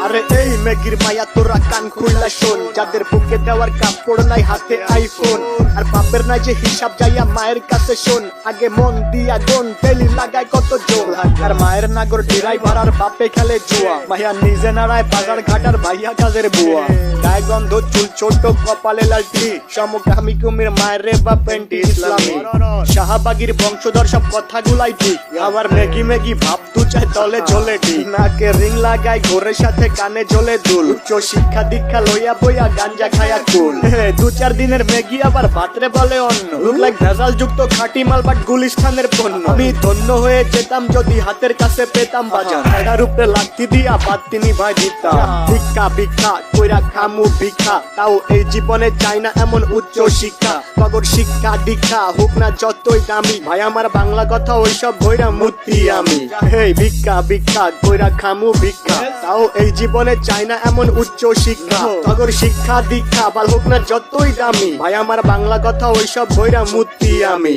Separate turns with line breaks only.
আরে এই মেগির মায়া তোরা কান খুললা শোন, যাদের বুকে দেওয়ার কাপড় নাই হাতে আইফোন, আর বাপের নাই যে হিসাব যাইয়া মায়ের কাছে শোন, আগে মন দিয়া গন তেলি লাগায় কত জোর, আর মায়ের নাগর ড্রাইভার আর বাপে খেলে জুয়া, মাইয়া নিজে নাড়ায় বাজার ঘাটার ভাইয়া কাজের বুয়া, গায়ে গন্ধ চুল ছোট কপালে লালটি, সমকামী কুমির মায়ের রে বা পেন্টি ইসলামী, শাহবাগীর বংশধর সব কথাগুলাই ঠিক, আবার মেগি মেগি ভাব দু চায় তলে ঝোলে ঠিক, নাকে রিং লাগায় ঘোরের সাথে কানে ঝোলে দুল, উচ্চ শিক্ষা দীক্ষা লইয়া বইয়া গাঞ্জা খায়া কুল, 2-4 দিনের মেগি আবার ভাতরে বলে অন্য, লুক লাইক ভেজাল যুক্ত খাঁটি মাল বাট গুলিস্তানের পণ্য, আমি ধন্য হয়ে যেতাম যদি হাতের কাছে পেতাম বাজার, এটার উপরে লাঠি দিয়া বাতিনি ভাই দিতাম, ভিক্ষা ভিক্ষা কইরা খামু ভিক্ষা, তাও এই জীবনে চাই না এমন উচ্চ শিক্ষা, তগর শিক্ষা দীক্ষা হোক না যতই দামি, ভাই আমার বাংলা কথা ওইসব ভইরা মূর্তি আমি, হেই ভিক্ষা ভিক্ষা কইরা খামু ভিক্ষা, তাও এই জীবনে চাই না এমন উচ্চ শিক্ষা, তগর শিক্ষা দীক্ষা বাল হোক না যতই দামি, ভাই আমার বাংলা কথা ওইসব ভইরা মূর্তি আমি।